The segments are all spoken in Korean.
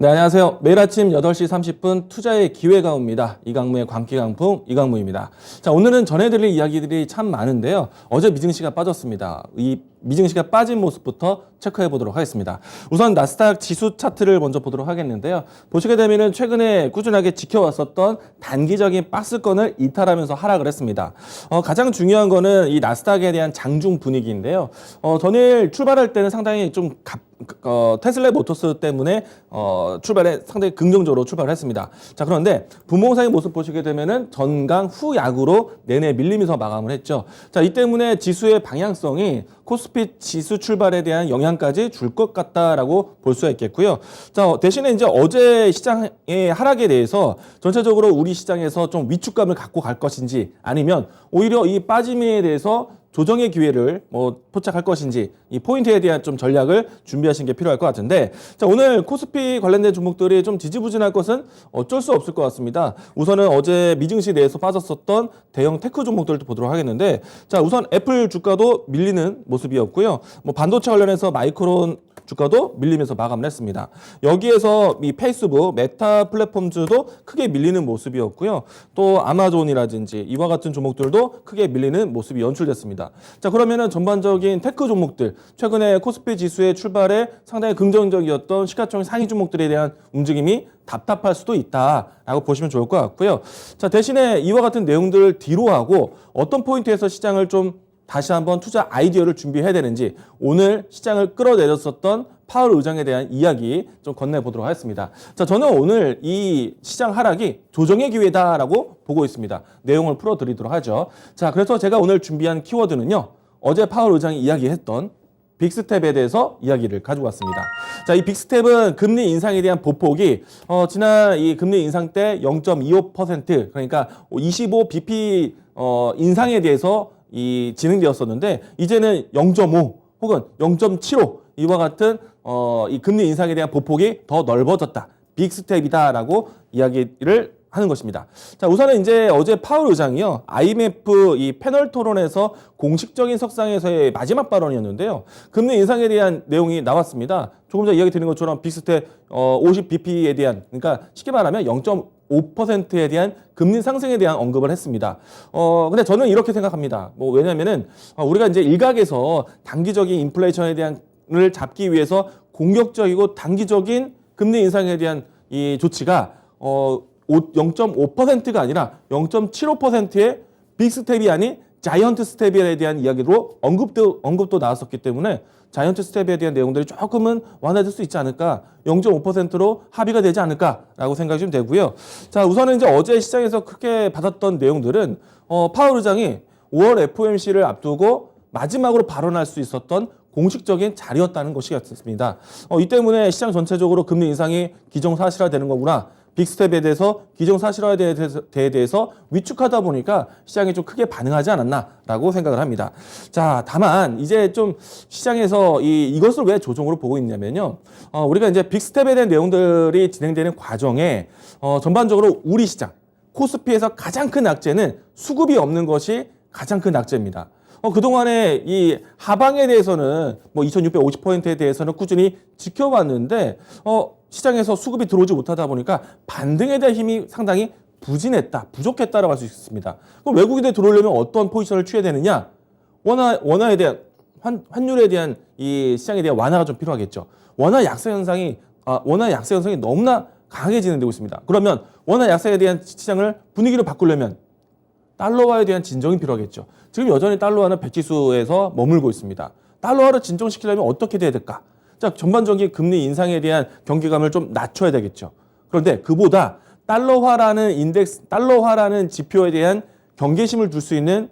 네, 안녕하세요. 매일 아침 8시 30분 투자의 기회가 옵니다. 이강무의 광기강풍 이강무입니다. 자, 오늘은 전해드릴 이야기들이 참 많은데요. 어제 미증시가 빠졌습니다. 이 미증시가 빠진 모습부터 체크해 보도록 하겠습니다. 우선 나스닥 지수 차트를 먼저 보도록 하겠는데요. 보시게 되면은 최근에 꾸준하게 지켜왔었던 단기적인 박스권을 이탈하면서 하락을 했습니다. 가장 중요한 거는 이 나스닥에 대한 장중 분위기인데요. 전일 출발할 때는 상당히 좀 테슬라 모터스 때문에 출발에 상당히 긍정적으로 출발을 했습니다. 자, 그런데 분봉상의 모습 보시게 되면은 전강 후약으로 내내 밀리면서 마감을 했죠. 자, 이 때문에 지수의 방향성이 코스피 지수 출발에 대한 영향까지 줄 것 같다라고 볼 수가 있겠고요. 자, 대신에 이제 어제 시장의 하락에 대해서 전체적으로 우리 시장에서 좀 위축감을 갖고 갈 것인지 아니면 오히려 이 빠짐에 대해서 조정의 기회를 포착할 것인지 이 포인트에 대한 좀 전략을 준비하시는 게 필요할 것 같은데, 자, 오늘 코스피 관련된 종목들이 좀 지지부진할 것은 어쩔 수 없을 것 같습니다. 우선은 어제 미증시 내에서 빠졌었던 대형 테크 종목들도 보도록 하겠는데, 자, 우선 애플 주가도 밀리는 모습이었고요. 반도체 관련해서 마이크론 주가도 밀리면서 마감을 했습니다. 여기에서 이 페이스북, 메타 플랫폼즈도 크게 밀리는 모습이었고요. 또 아마존이라든지 이와 같은 종목들도 크게 밀리는 모습이 연출됐습니다. 자, 그러면은 전반적인 테크 종목들, 최근에 코스피 지수의 출발에 상당히 긍정적이었던 시가총액 상위 종목들에 대한 움직임이 답답할 수도 있다라고 보시면 좋을 것 같고요. 자, 대신에 이와 같은 내용들을 뒤로 하고 어떤 포인트에서 시장을 좀 다시 한번 투자 아이디어를 준비해야 되는지 오늘 시장을 끌어내렸었던 파월 의장에 대한 이야기 좀 건네보도록 하겠습니다. 자, 저는 오늘 이 시장 하락이 조정의 기회다라고 보고 있습니다. 내용을 풀어드리도록 하죠. 자, 그래서 제가 오늘 준비한 키워드는요, 어제 파월 의장이 이야기했던 빅스텝에 대해서 이야기를 가지고 왔습니다. 자, 이 빅스텝은 금리 인상에 대한 보폭이 지난 이 금리 인상 때 0.25% 그러니까 25bp 인상에 대해서 진행되었었는데, 이제는 0.5 혹은 0.75 이와 같은 이 금리 인상에 대한 보폭이 더 넓어졌다. 빅스텝이다라고 이야기를 하는 것입니다. 자, 우선은 이제 어제 파월 의장이요, IMF 이 패널 토론에서 공식적인 석상에서의 마지막 발언이었는데요. 금리 인상에 대한 내용이 나왔습니다. 조금 전에 이야기 드린 것처럼 빅스텝 50bp에 대한, 그러니까 쉽게 말하면 0.5%에 대한 금리 상승에 대한 언급을 했습니다. 근데 저는 이렇게 생각합니다. 왜냐면은 우리가 이제 일각에서 단기적인 인플레이션에 대한을 잡기 위해서 공격적이고 단기적인 금리 인상에 대한 이 조치가 0.5%가 아니라 0.75%의 빅스텝이 아닌 자이언트 스텝에 대한 이야기로 언급도 나왔었기 때문에 자이언트 스텝에 대한 내용들이 조금은 완화될 수 있지 않을까, 0.5%로 합의가 되지 않을까라고 생각이 좀 되고요. 자, 우선은 이제 어제 시장에서 크게 받았던 내용들은 파월 의장이 5월 FOMC를 앞두고 마지막으로 발언할 수 있었던 공식적인 자리였다는 것이었습니다. 이 때문에 시장 전체적으로 금리 인상이 기정사실화되는 거구나, 빅스텝에 대해서 기정사실화에 대해서 위축하다 보니까 시장이 좀 크게 반응하지 않았나라고 생각을 합니다. 자, 다만 이제 좀 시장에서 이것을 왜 조정으로 보고 있냐면요, 우리가 이제 빅스텝에 대한 내용들이 진행되는 과정에 전반적으로 우리 시장 코스피에서 가장 큰 악재는 수급이 없는 것이 가장 큰 악재입니다. 그동안에 이 하방에 대해서는 2650포인트에 대해서는 꾸준히 지켜봤는데 시장에서 수급이 들어오지 못하다 보니까 반등에 대한 힘이 상당히 부족했다라고 할 수 있습니다. 그럼 외국인들이 들어오려면 어떤 포지션을 취해야 되느냐? 원화에 대한 환율에 대한 이 시장에 대한 완화가 좀 필요하겠죠. 원화 약세 현상이 너무나 강하게 진행되고 있습니다. 그러면 원화 약세에 대한 시장을 분위기를 바꾸려면 달러화에 대한 진정이 필요하겠죠. 지금 여전히 달러화는 백지수에서 머물고 있습니다. 달러화를 진정시키려면 어떻게 돼야 될까? 자, 전반적인 금리 인상에 대한 경계감을 좀 낮춰야 되겠죠. 그런데 그보다 달러화라는 지표에 대한 경계심을 둘 수 있는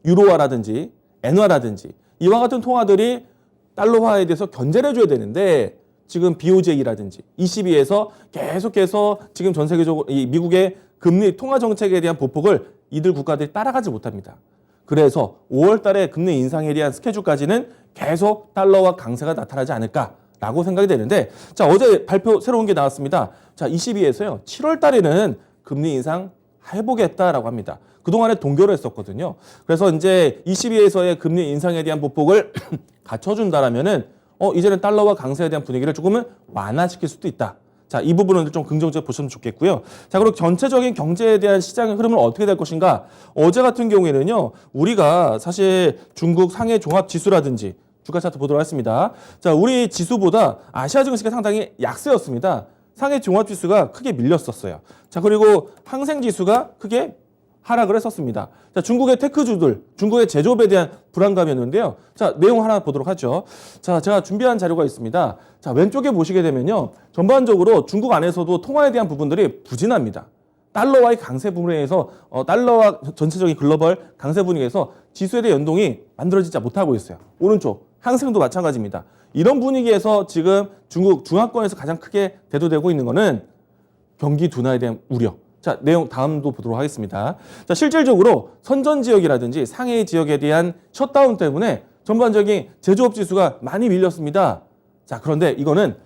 유로화라든지 엔화라든지 이와 같은 통화들이 달러화에 대해서 견제를 해줘야 되는데, 지금 BOJ라든지 ECB에서 계속해서 지금 전 세계적으로 이 미국의 금리 통화 정책에 대한 보폭을 이들 국가들이 따라가지 못합니다. 그래서 5월 달에 금리 인상에 대한 스케줄까지는 계속 달러화 강세가 나타나지 않을까라고 생각이 되는데, 자, 어제 발표 새로운 게 나왔습니다. 자, ECB에서요, 7월 달에는 금리 인상 해보겠다라고 합니다. 그동안에 동결을 했었거든요. 그래서 이제 ECB에서의 금리 인상에 대한 보폭을 갖춰준다라면은 이제는 달러와 강세에 대한 분위기를 조금은 완화시킬 수도 있다. 자, 이 부분은 좀 긍정적으로 보시면 좋겠고요. 자, 그리고 전체적인 경제에 대한 시장의 흐름은 어떻게 될 것인가? 어제 같은 경우에는요, 우리가 사실 중국 상해 종합 지수라든지 주가 차트 보도록 하겠습니다. 자, 우리 지수보다 아시아 증시가 상당히 약세였습니다. 상해 종합 지수가 크게 밀렸었어요. 자, 그리고 항생 지수가 크게 하락을 했었습니다. 자, 중국의 테크주들, 중국의 제조업에 대한 불안감이었는데요. 자, 내용 하나 보도록 하죠. 자, 제가 준비한 자료가 있습니다. 자, 왼쪽에 보시게 되면요. 전반적으로 중국 안에서도 통화에 대한 부분들이 부진합니다. 달러와의 강세 분위기에서 달러와 전체적인 글로벌 강세 분위기에서 지수에 대한 연동이 만들어지지 못하고 있어요. 오른쪽 항생도 마찬가지입니다. 이런 분위기에서 지금 중국 중화권에서 가장 크게 대두되고 있는 것은 경기 둔화에 대한 우려. 자, 내용 다음도 보도록 하겠습니다. 자, 실질적으로 선전 지역이라든지 상해 지역에 대한 셧다운 때문에 전반적인 제조업 지수가 많이 밀렸습니다. 자, 그런데 이거는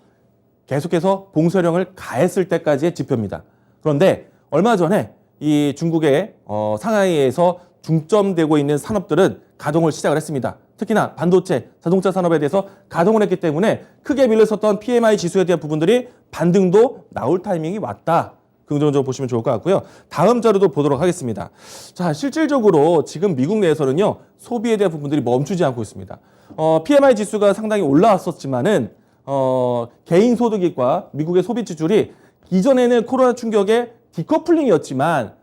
계속해서 봉쇄령을 가했을 때까지의 지표입니다. 그런데 얼마 전에 이 중국의 상하이에서 중점되고 있는 산업들은 가동을 시작을 했습니다. 특히나 반도체, 자동차 산업에 대해서 가동을 했기 때문에 크게 밀렸었던 PMI 지수에 대한 부분들이 반등도 나올 타이밍이 왔다. 긍정적으로 보시면 좋을 것 같고요. 다음 자료도 보도록 하겠습니다. 자, 실질적으로 지금 미국 내에서는요, 소비에 대한 부분들이 멈추지 않고 있습니다. PMI 지수가 상당히 올라왔었지만은, 개인 소득익과 미국의 소비 지출이 이전에는 코로나 충격의 디커플링이었지만,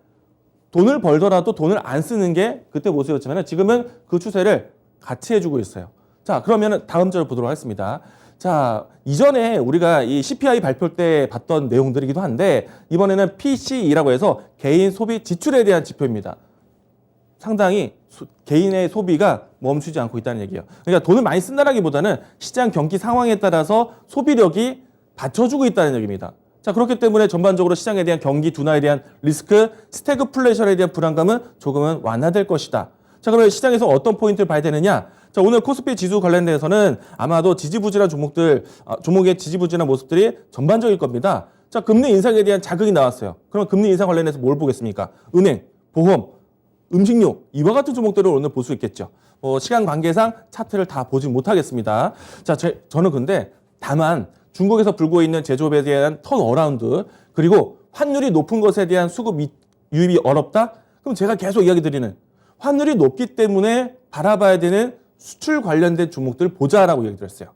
돈을 벌더라도 돈을 안 쓰는 게 그때 모습이었지만 지금은 그 추세를 같이 해주고 있어요. 자, 그러면 다음 자료 보도록 하겠습니다. 자, 이전에 우리가 이 CPI 발표 때 봤던 내용들이기도 한데 이번에는 PCE라고 해서 개인 소비 지출에 대한 지표입니다. 상당히 개인의 소비가 멈추지 않고 있다는 얘기예요. 그러니까 돈을 많이 쓴다라기보다는 시장 경기 상황에 따라서 소비력이 받쳐주고 있다는 얘기입니다. 자, 그렇기 때문에 전반적으로 시장에 대한 경기 둔화에 대한 리스크, 스태그플레이션에 대한 불안감은 조금은 완화될 것이다. 자, 그러면 시장에서 어떤 포인트를 봐야 되느냐? 자, 오늘 코스피 지수 관련돼서는 아마도 지지부진한 종목의 지지부진한 모습들이 전반적일 겁니다. 자, 금리 인상에 대한 자극이 나왔어요. 그럼 금리 인상 관련해서 뭘 보겠습니까? 은행, 보험, 음식료, 이와 같은 종목들을 오늘 볼 수 있겠죠. 시간 관계상 차트를 다 보지 못하겠습니다. 자, 저는 근데 다만 중국에서 불고 있는 제조업에 대한 턴어라운드, 그리고 환율이 높은 것에 대한 수급 유입이 어렵다? 그럼 제가 계속 이야기 드리는 환율이 높기 때문에 바라봐야 되는 수출 관련된 종목들을 보자라고 얘기 드렸어요.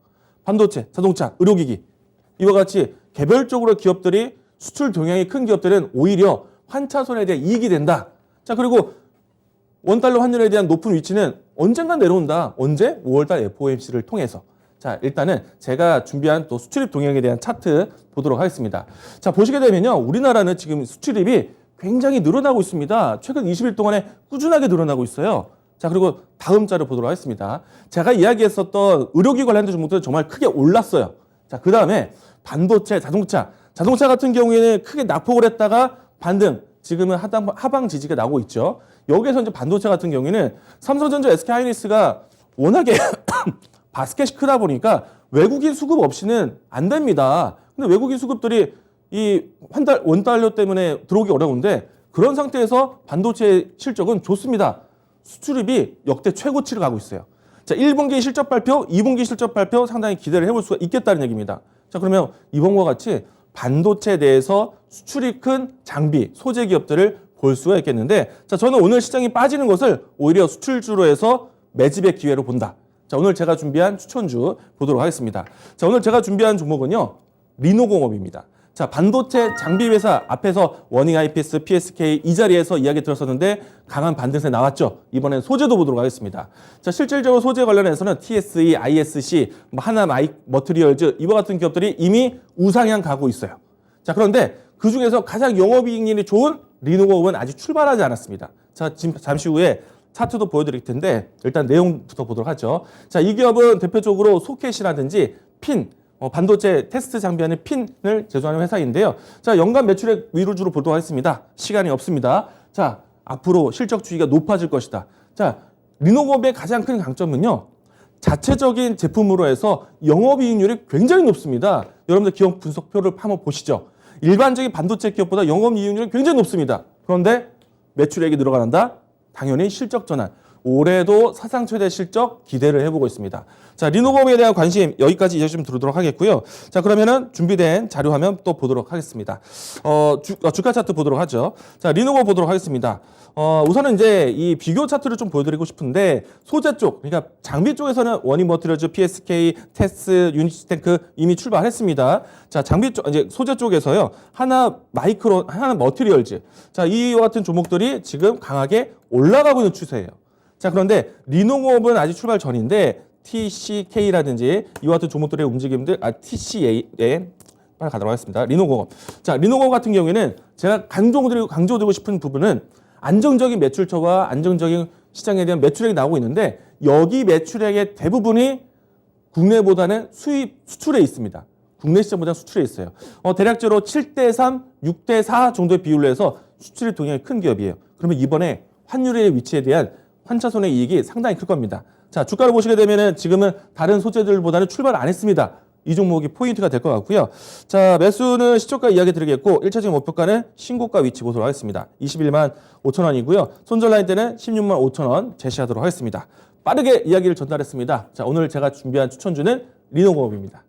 반도체, 자동차, 의료기기 이와 같이 개별적으로 기업들이 수출 동향이 큰 기업들은 오히려 환차손에 대한 이익이 된다. 자, 그리고 원달러 환율에 대한 높은 위치는 언젠간 내려온다. 언제? 5월달 FOMC를 통해서. 자, 일단은 제가 준비한 또 수출입 동향에 대한 차트 보도록 하겠습니다. 자, 보시게 되면요. 우리나라는 지금 수출입이 굉장히 늘어나고 있습니다. 최근 20일 동안에 꾸준하게 늘어나고 있어요. 자, 그리고 다음 자료 보도록 하겠습니다. 제가 이야기했었던 의료기 관련된 종목들은 정말 크게 올랐어요. 자, 그 다음에 반도체, 자동차 같은 경우에는 크게 낙폭을 했다가 반등, 지금은 하방 지지가 나오고 있죠. 여기에서 이제 반도체 같은 경우에는 삼성전자, SK하이닉스가 워낙에 바스켓이 크다 보니까 외국인 수급 없이는 안 됩니다. 근데 외국인 수급들이 이 원달러 때문에 들어오기 어려운데 그런 상태에서 반도체 실적은 좋습니다. 수출입이 역대 최고치를 가고 있어요. 자, 1분기 실적 발표, 2분기 실적 발표 상당히 기대를 해볼 수가 있겠다는 얘기입니다. 자, 그러면 이번과 같이 반도체에 대해서 수출이 큰 장비, 소재 기업들을 볼 수가 있겠는데, 자, 저는 오늘 시장이 빠지는 것을 오히려 수출주로 해서 매집의 기회로 본다. 자, 오늘 제가 준비한 추천주 보도록 하겠습니다. 자, 오늘 제가 준비한 종목은요, 리노공업입니다. 자, 반도체 장비 회사 앞에서 워닝 IPS, PSK 이 자리에서 이야기 들었었는데 강한 반등세 나왔죠. 이번엔 소재도 보도록 하겠습니다. 자, 실질적으로 소재 관련해서는 TSE, ISC, 하나 머트리얼즈 이와 같은 기업들이 이미 우상향 가고 있어요. 자, 그런데 그 중에서 가장 영업이익률이 좋은 리노공업은 아직 출발하지 않았습니다. 자, 지금 잠시 후에 차트도 보여드릴 텐데 일단 내용부터 보도록 하죠. 자, 이 기업은 대표적으로 소켓이라든지 핀, 반도체 테스트 장비하는 핀을 제조하는 회사인데요. 자, 연간 매출액 위로주로 보도록 하겠습니다. 시간이 없습니다. 자, 앞으로 실적 주의가 높아질 것이다. 자, 리노공업의 가장 큰 강점은요, 자체적인 제품으로 해서 영업이익률이 굉장히 높습니다. 여러분들 기업 분석표를 한번 보시죠. 일반적인 반도체 기업보다 영업이익률이 굉장히 높습니다. 그런데 매출액이 늘어간다? 당연히 실적 전환. 올해도 사상 최대 실적 기대를 해보고 있습니다. 자, 리노공업에 대한 관심 여기까지 이제 좀 들도록 하겠고요. 자, 그러면은 준비된 자료 화면 또 보도록 하겠습니다. 주가 차트 보도록 하죠. 자, 리노공업 보도록 하겠습니다. 우선은 이제 이 비교 차트를 좀 보여드리고 싶은데 소재 쪽, 그러니까 장비 쪽에서는 원익 머티리얼즈, PSK, 테스, 유니스탱크 이미 출발했습니다. 자, 장비 쪽, 이제 소재 쪽에서요. 하나 마이크론, 하나 머티리얼즈. 자, 이와 같은 종목들이 지금 강하게 올라가고 있는 추세예요. 자, 그런데 리노공업은 아직 출발 전인데 TCK라든지 이와 같은 종목들의 움직임들, TCA에 빨리 가도록 하겠습니다. 리노공업. 자, 리노공업 같은 경우에는 제가 강조드리고 싶은 부분은 안정적인 매출처와 안정적인 시장에 대한 매출액이 나오고 있는데 여기 매출액의 대부분이 국내보다는 수출에 있습니다. 국내 시장보다 수출에 있어요. 대략적으로 7대3, 6대4 정도의 비율로 해서 수출이 동향이 큰 기업이에요. 그러면 이번에 환율의 위치에 대한 환차손의 이익이 상당히 클 겁니다. 자, 주가를 보시게 되면은 지금은 다른 소재들보다는 출발 안 했습니다. 이 종목이 포인트가 될 것 같고요. 자, 매수는 시초가 이야기 드리겠고 1차적인 목표가는 신고가 위치 보도록 하겠습니다. 21만 5천 원이고요. 손절라인 때는 16만 5천 원 제시하도록 하겠습니다. 빠르게 이야기를 전달했습니다. 자, 오늘 제가 준비한 추천주는 리노공업입니다.